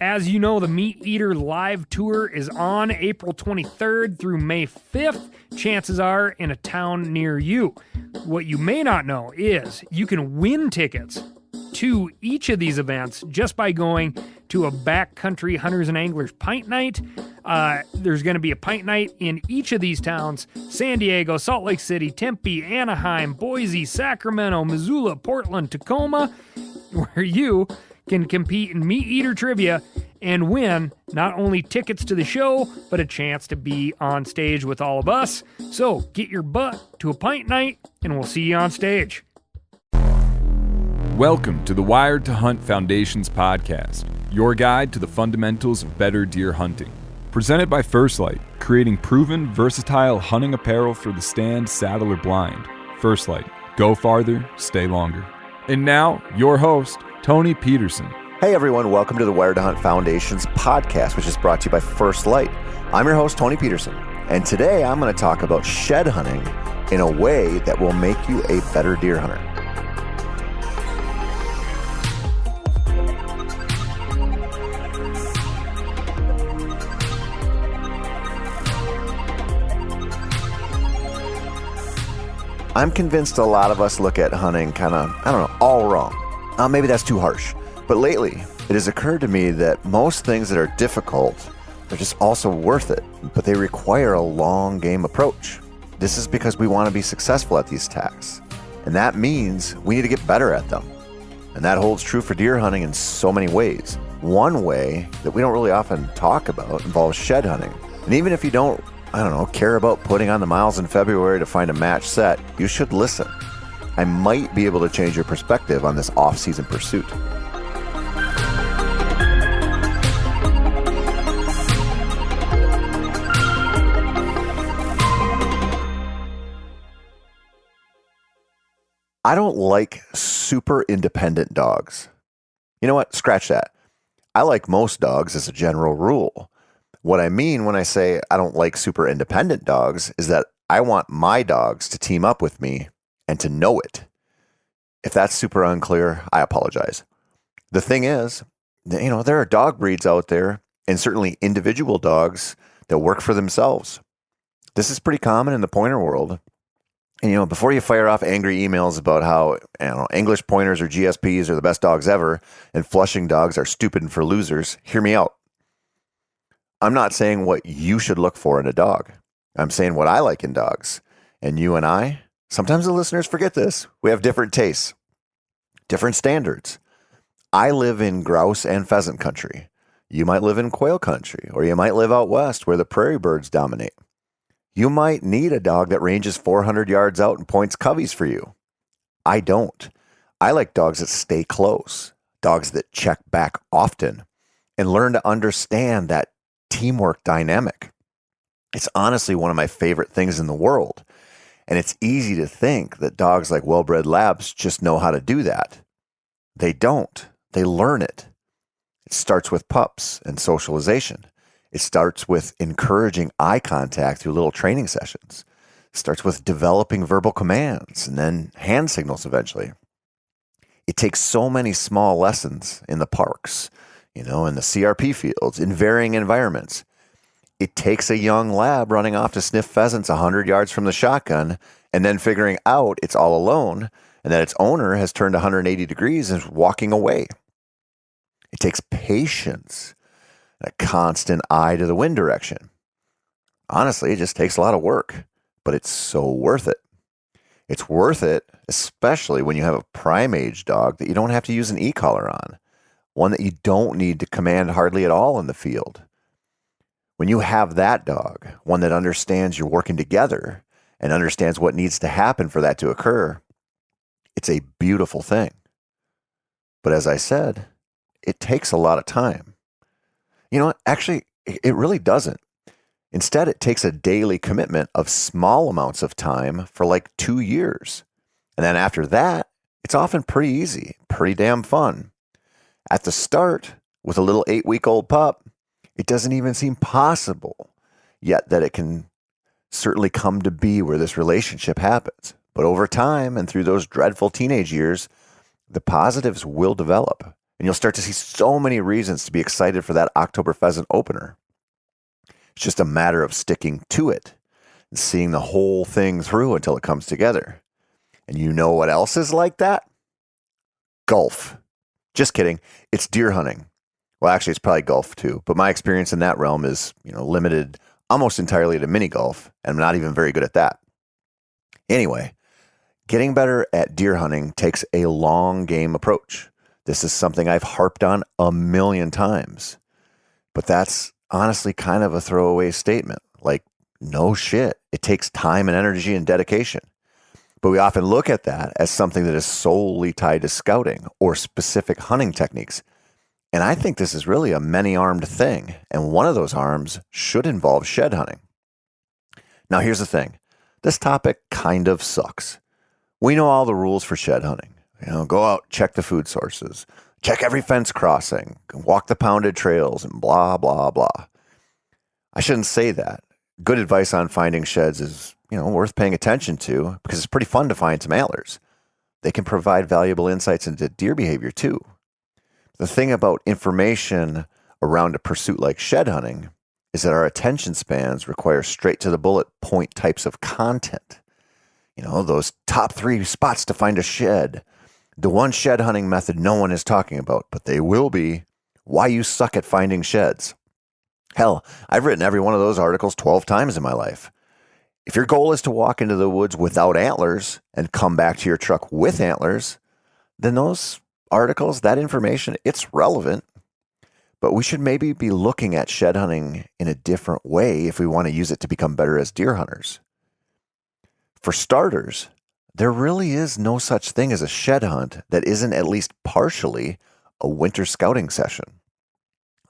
As you know, the Meat Eater Live Tour is on April 23rd through May 5th. Chances are in a town near you. What you may not know is you can win tickets to each of these events just by going to a backcountry hunters and anglers pint night. There's going to be a pint night in each of these towns: San Diego, Salt Lake City, Tempe, Anaheim, Boise, Sacramento, Missoula, Portland, Tacoma, where you can compete in Meat Eater trivia and win not only tickets to the show, but a chance to be on stage with all of us. So get your butt to a pint night and we'll see you on stage. Welcome to the Wired to Hunt Foundation's podcast, your guide to the fundamentals of better deer hunting. Presented by First Light, creating proven, versatile hunting apparel for the stand, saddle, or blind. First Light, go farther, stay longer. And now, your host, Tony Peterson. Hey everyone, welcome to the Wired to Hunt Foundation's podcast, which is brought to you by First Light. I'm your host, Tony Peterson, and today I'm going to talk about shed hunting in a way that will make you a better deer hunter. I'm convinced a lot of us look at hunting all wrong. Maybe that's too harsh. But lately, it has occurred to me that most things that are difficult are just also worth it, but they require a long game approach. This is because we want to be successful at these tasks, and that means we need to get better at them. And that holds true for deer hunting in so many ways. One way that we don't really often talk about involves shed hunting. And even if you don't, care about putting on the miles in February to find a match set, you should listen. I might be able to change your perspective on this off-season pursuit. I don't like super independent dogs. You know what? Scratch that. I like most dogs as a general rule. What I mean when I say I don't like super independent dogs is that I want my dogs to team up with me and to know it. If that's super unclear, I apologize. The thing is, there are dog breeds out there, and certainly individual dogs that work for themselves. This is pretty common in the pointer world. And, before you fire off angry emails about how, English pointers or GSPs are the best dogs ever and Flushing dogs are stupid and for losers, hear me out. I'm not saying what you should look for in a dog. I'm saying what I like in dogs. And you and I, sometimes the listeners forget this. We have different tastes, different standards. I live in grouse and pheasant country. You might live in quail country, or you might live out west where the prairie birds dominate. You might need a dog that ranges 400 yards out and points coveys for you. I don't. I like dogs that stay close, dogs that check back often, and learn to understand that teamwork dynamic. It's honestly one of my favorite things in the world. And it's easy to think that dogs like well-bred labs just know how to do that. They don't. They learn it. It starts with pups and socialization. It starts with encouraging eye contact through little training sessions. It starts with developing verbal commands and then hand signals eventually. It takes so many small lessons in the parks, in the CRP fields, in varying environments. It takes a young lab running off to sniff pheasants 100 yards from the shotgun and then figuring out it's all alone and that its owner has turned 180 degrees and is walking away. It takes patience and a constant eye to the wind direction. Honestly, it just takes a lot of work, but it's so worth it. It's worth it, especially when you have a prime age dog that you don't have to use an e-collar on, one that you don't need to command hardly at all in the field. When you have that dog, one that understands you're working together and understands what needs to happen for that to occur, it's a beautiful thing. But as I said, it takes a lot of time. Actually, it really doesn't. Instead, it takes a daily commitment of small amounts of time for like 2 years. And then after that, it's often pretty easy, pretty damn fun. At the start, with a little 8-week-old pup, it doesn't even seem possible yet that it can certainly come to be where this relationship happens. But over time and through those dreadful teenage years, the positives will develop And you'll start to see so many reasons to be excited for that October pheasant opener. It's just a matter of sticking to it and seeing the whole thing through until it comes together. And you know what else is like that? Golf. Just kidding. It's deer hunting. Well, actually, it's probably golf too. But my experience in that realm is, limited almost entirely to mini golf, and I'm not even very good at that. Anyway, getting better at deer hunting takes a long game approach. This is something I've harped on a million times. But that's honestly kind of a throwaway statement. Like, no shit. It takes time and energy and dedication. But we often look at that as something that is solely tied to scouting or specific hunting techniques. And I think this is really a many-armed thing. And one of those arms should involve shed hunting. Now, here's the thing. This topic kind of sucks. We know all the rules for shed hunting. Go out, check the food sources, check every fence crossing, walk the pounded trails, and blah, blah, blah. I shouldn't say that. Good advice on finding sheds is, worth paying attention to because it's pretty fun to find some antlers. They can provide valuable insights into deer behavior too. The thing about information around a pursuit like shed hunting is that our attention spans require straight to the bullet point types of content. Those top 3 spots to find a shed. The one shed hunting method no one is talking about, but they will be. Why you suck at finding sheds. Hell, I've written every one of those articles 12 times in my life. If your goal is to walk into the woods without antlers and come back to your truck with antlers, then those articles, that information, it's relevant. But we should maybe be looking at shed hunting in a different way if we want to use it to become better as deer hunters. For starters, there really is no such thing as a shed hunt that isn't at least partially a winter scouting session.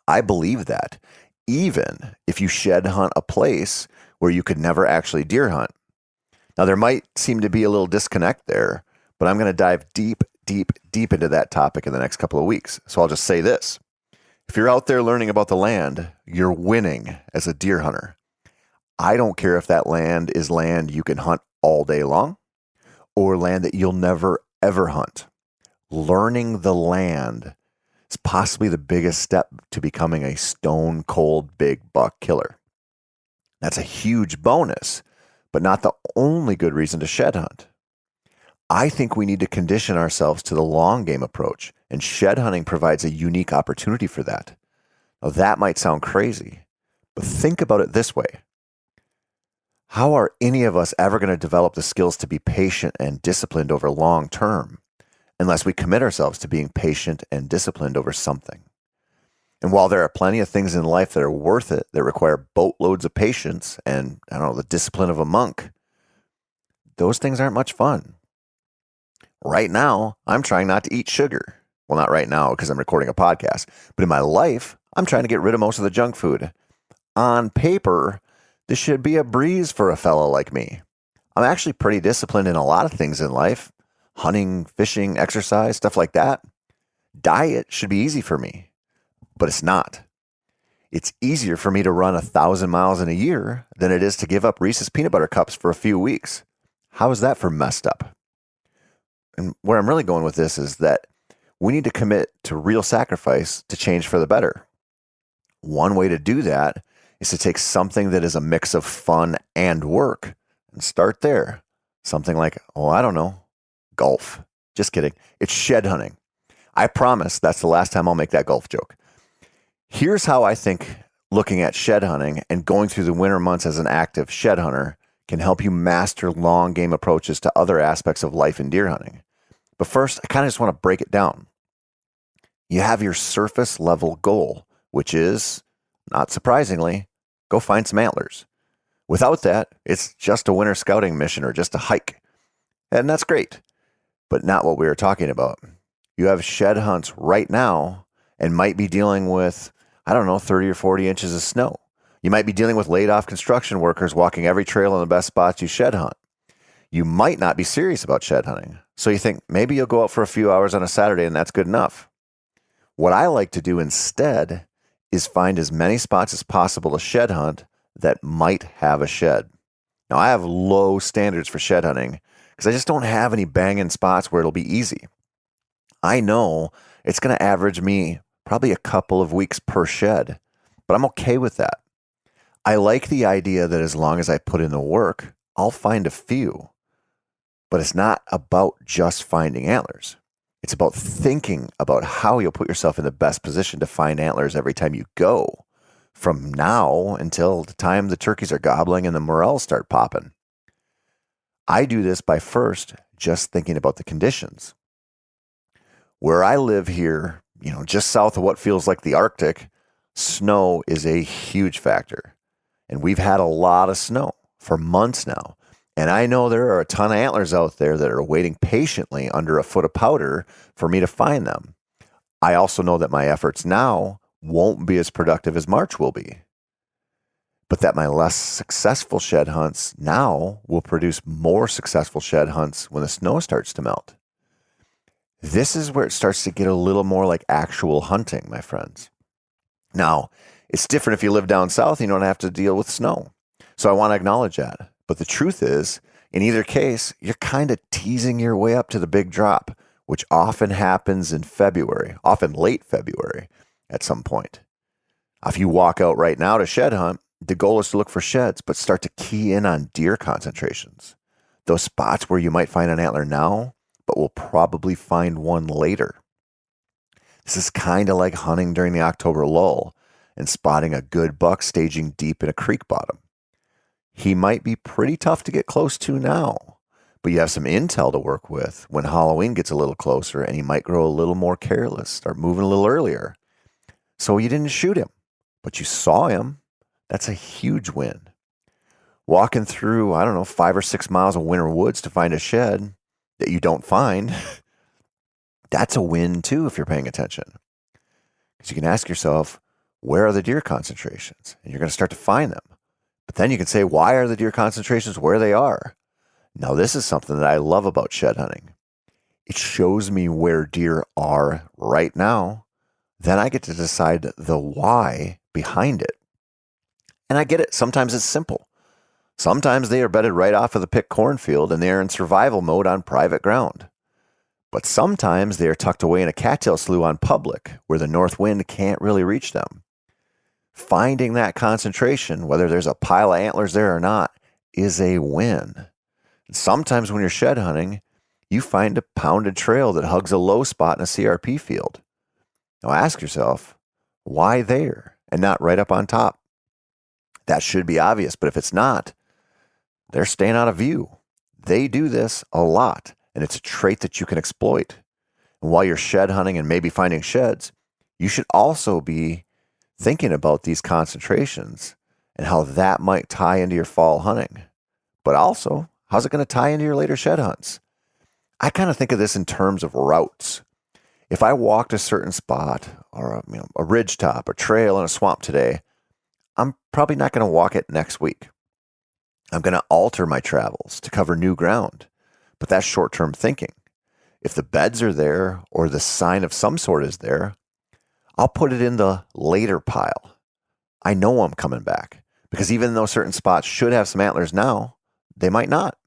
I believe that, even if you shed hunt a place where you could never actually deer hunt. Now, there might seem to be a little disconnect there, but I'm going to dive deep into that topic in the next couple of weeks. So I'll just say this. If you're out there learning about the land, you're winning as a deer hunter. I don't care if that land is land you can hunt all day long or land that you'll never, ever hunt. Learning the land is possibly the biggest step to becoming a stone cold big buck killer. That's a huge bonus, but not the only good reason to shed hunt. I think we need to condition ourselves to the long game approach, and shed hunting provides a unique opportunity for that. Now, that might sound crazy, but think about it this way. How are any of us ever going to develop the skills to be patient and disciplined over long term unless we commit ourselves to being patient and disciplined over something? And while there are plenty of things in life that are worth it, that require boatloads of patience and, the discipline of a monk, those things aren't much fun. Right now, I'm trying not to eat sugar. Well, not right now because I'm recording a podcast, but in my life, I'm trying to get rid of most of the junk food. On paper, this should be a breeze for a fellow like me. I'm actually pretty disciplined in a lot of things in life. Hunting, fishing, exercise, stuff like that. Diet should be easy for me, but it's not. It's easier for me to run 1,000 miles in a year than it is to give up Reese's peanut butter cups for a few weeks. How is that for messed up? And where I'm really going with this is that we need to commit to real sacrifice to change for the better. One way to do that is to take something that is a mix of fun and work and start there. Something like, golf. Just kidding. It's shed hunting. I promise that's the last time I'll make that golf joke. Here's how I think looking at shed hunting and going through the winter months as an active shed hunter can help you master long game approaches to other aspects of life in deer hunting. But first, I kind of just want to break it down. You have your surface level goal, which is, not surprisingly, go find some antlers. Without that, it's just a winter scouting mission or just a hike. And that's great, but not what we were talking about. You have shed hunts right now and might be dealing with, 30 or 40 inches of snow. You might be dealing with laid off construction workers walking every trail in the best spots you shed hunt. You might not be serious about shed hunting. So you think maybe you'll go out for a few hours on a Saturday and that's good enough. What I like to do instead is find as many spots as possible to shed hunt that might have a shed. Now, I have low standards for shed hunting because I just don't have any banging spots where it'll be easy. I know It's going to average me probably a couple of weeks per shed, but I'm okay with that. I like the idea that as long as I put in the work, I'll find a few. But it's not about just finding antlers. It's about thinking about how you'll put yourself in the best position to find antlers every time you go, from now until the time the turkeys are gobbling and the morels start popping. I do this by first just thinking about the conditions. Where I live here, just south of what feels like the Arctic, snow is a huge factor. And we've had a lot of snow for months now. And I know there are a ton of antlers out there that are waiting patiently under a foot of powder for me to find them. I also know that my efforts now won't be as productive as March will be, but that my less successful shed hunts now will produce more successful shed hunts when the snow starts to melt. This is where it starts to get a little more like actual hunting, my friends. Now, it's different if you live down south, you don't have to deal with snow. So I want to acknowledge that. But the truth is, in either case, you're kind of teasing your way up to the big drop, which often happens in February, often late February at some point. If you walk out right now to shed hunt, the goal is to look for sheds, but start to key in on deer concentrations. Those spots where you might find an antler now, but will probably find one later. This is kind of like hunting during the October lull and spotting a good buck staging deep in a creek bottom. He might be pretty tough to get close to now, but you have some intel to work with when Halloween gets a little closer and he might grow a little more careless, start moving a little earlier. So you didn't shoot him, but you saw him. That's a huge win. Walking through, 5 or 6 miles of winter woods to find a shed that you don't find, that's a win too if you're paying attention. Because you can ask yourself, where are the deer concentrations? And you're going to start to find them. But then you can say, why are the deer concentrations where they are? Now, this is something that I love about shed hunting. It shows me where deer are right now. Then I get to decide the why behind it. And I get it. Sometimes it's simple. Sometimes they are bedded right off of the picked cornfield and they are in survival mode on private ground. But sometimes they are tucked away in a cattail slough on public where the north wind can't really reach them. Finding that concentration, whether there's a pile of antlers there or not, is a win. And sometimes when you're shed hunting, you find a pounded trail that hugs a low spot in a CRP field. Now ask yourself, why there and not right up on top? That should be obvious, but if it's not, they're staying out of view. They do this a lot, and it's a trait that you can exploit. And while you're shed hunting and maybe finding sheds, you should also be thinking about these concentrations and how that might tie into your fall hunting. But also, how's it going to tie into your later shed hunts? I kind of think of this in terms of routes. If I walked a certain spot or a ridge top, a trail in a swamp today, I'm probably not going to walk it next week. I'm going to alter my travels to cover new ground, but that's short-term thinking. If the beds are there or the sign of some sort is there, I'll put it in the later pile. I know I'm coming back because even though certain spots should have some antlers now, they might not.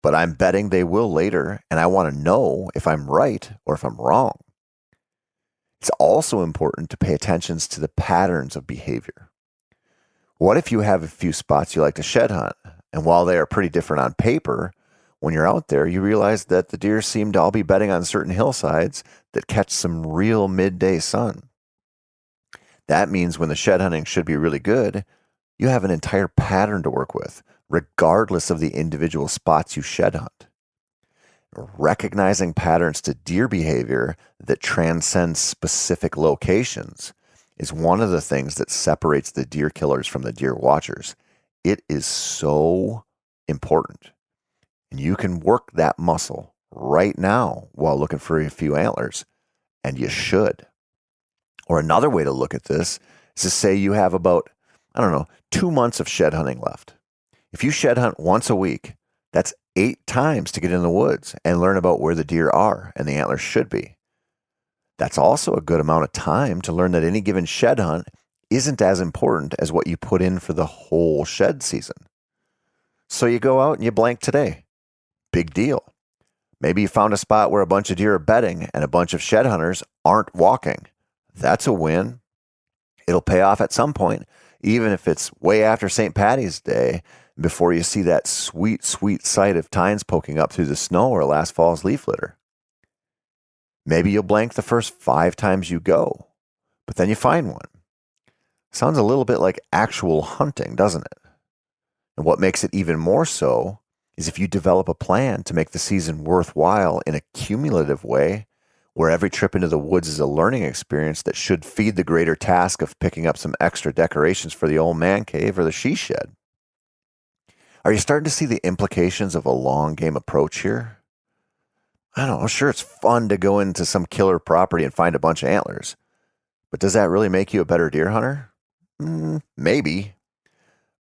But I'm betting they will later, and I want to know if I'm right or if I'm wrong. It's also important to pay attention to the patterns of behavior. What if you have a few spots you like to shed hunt, and while they are pretty different on paper, when you're out there, you realize that the deer seem to all be bedding on certain hillsides that catch some real midday sun. That means when the shed hunting should be really good, you have an entire pattern to work with, regardless of the individual spots you shed hunt. Recognizing patterns to deer behavior that transcend specific locations is one of the things that separates the deer killers from the deer watchers. It is so important. And you can work that muscle right now while looking for a few antlers, and you should. Or another way to look at this is to say you have about, 2 months of shed hunting left. If you shed hunt once a week, that's 8 times to get in the woods and learn about where the deer are and the antlers should be. That's also a good amount of time to learn that any given shed hunt isn't as important as what you put in for the whole shed season. So you go out and you blank today. Big deal. Maybe you found a spot where a bunch of deer are bedding and a bunch of shed hunters aren't walking. That's a win. It'll pay off at some point, even if it's way after St. Patty's Day, before you see that sweet, sweet sight of tines poking up through the snow or last fall's leaf litter. Maybe you'll blank the first 5 times you go, but then you find one. Sounds a little bit like actual hunting, doesn't it? And what makes it even more so is if you develop a plan to make the season worthwhile in a cumulative way, where every trip into the woods is a learning experience that should feed the greater task of picking up some extra decorations for the old man cave or the she shed. Are you starting to see the implications of a long game approach here? I don't know, sure, it's fun to go into some killer property and find a bunch of antlers, but does that really make you a better deer hunter? Maybe.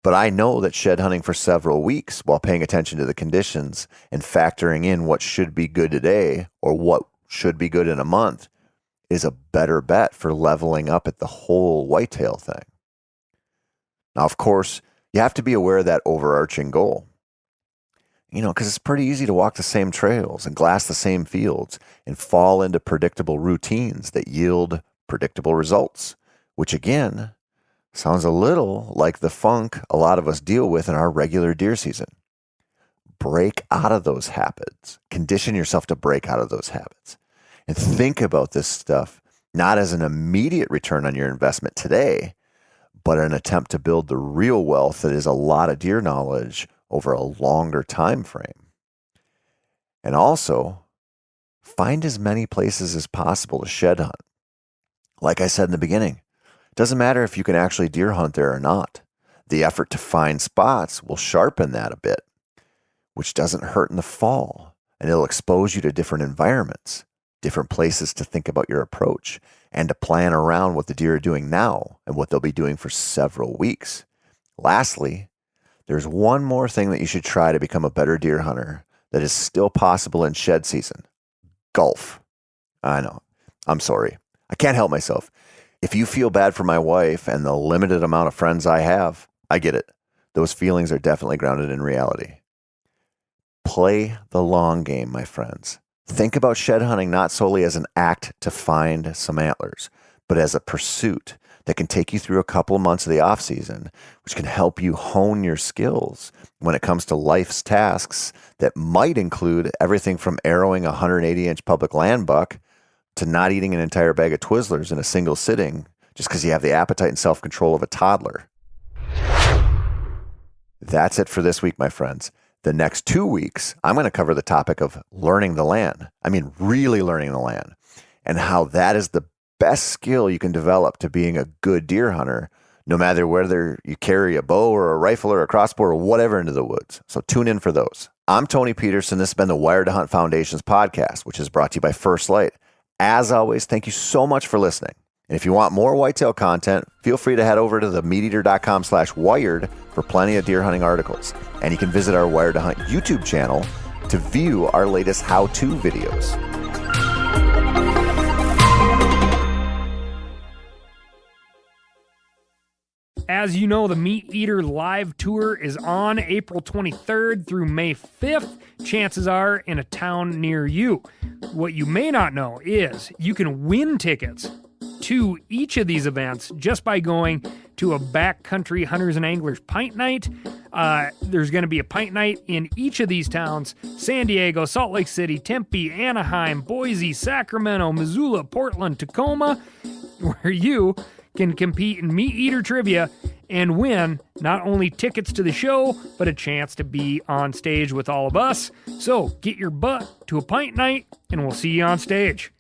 But I know that shed hunting for several weeks while paying attention to the conditions and factoring in what should be good today or what should be good in a month is a better bet for leveling up at the whole whitetail thing. Now, of course, you have to be aware of that overarching goal. Because it's pretty easy to walk the same trails and glass the same fields and fall into predictable routines that yield predictable results, which again, sounds a little like the funk a lot of us deal with in our regular deer season. Break out of those habits. Condition yourself to break out of those habits. And think about this stuff not as an immediate return on your investment today, but an attempt to build the real wealth that is a lot of deer knowledge over a longer time frame. And also, find as many places as possible to shed hunt. Like I said in the beginning, doesn't matter if you can actually deer hunt there or not. The effort to find spots will sharpen that a bit, which doesn't hurt in the fall, and it'll expose you to different environments, different places to think about your approach, and to plan around what the deer are doing now and what they'll be doing for several weeks. Lastly, there's one more thing that you should try to become a better deer hunter that is still possible in shed season. Golf. I know. I'm sorry. I can't help myself. If you feel bad for my wife and the limited amount of friends I have, I get it. Those feelings are definitely grounded in reality. Play the long game, my friends. Think about shed hunting not solely as an act to find some antlers, but as a pursuit that can take you through a couple of months of the off season, which can help you hone your skills when it comes to life's tasks that might include everything from arrowing a 180-inch public land buck to not eating an entire bag of Twizzlers in a single sitting just because you have the appetite and self-control of a toddler. That's it for this week, my friends. The next 2 weeks, I'm going to cover the topic of learning the land. I mean, really learning the land, and how that is the best skill you can develop to being a good deer hunter, no matter whether you carry a bow or a rifle or a crossbow or whatever into the woods. So tune in for those. I'm Tony Peterson. This has been the Wired to Hunt Foundation's podcast, which is brought to you by First Light. As always, thank you so much for listening. And if you want more whitetail content, feel free to head over to themeateater.com/wired for plenty of deer hunting articles. And you can visit our Wired to Hunt YouTube channel to view our latest how-to videos. As you know, the Meat Eater live tour is on April 23rd through May 5th. Chances are in a town near you. What you may not know is you can win tickets to each of these events just by going to a backcountry hunters and anglers pint night. There's going to be a pint night in each of these towns: San Diego, Salt Lake City, Tempe, Anaheim, Boise, Sacramento, Missoula, Portland, Tacoma, where you can compete in Meat Eater trivia and win not only tickets to the show, but a chance to be on stage with all of us. So get your butt to a pint night and we'll see you on stage.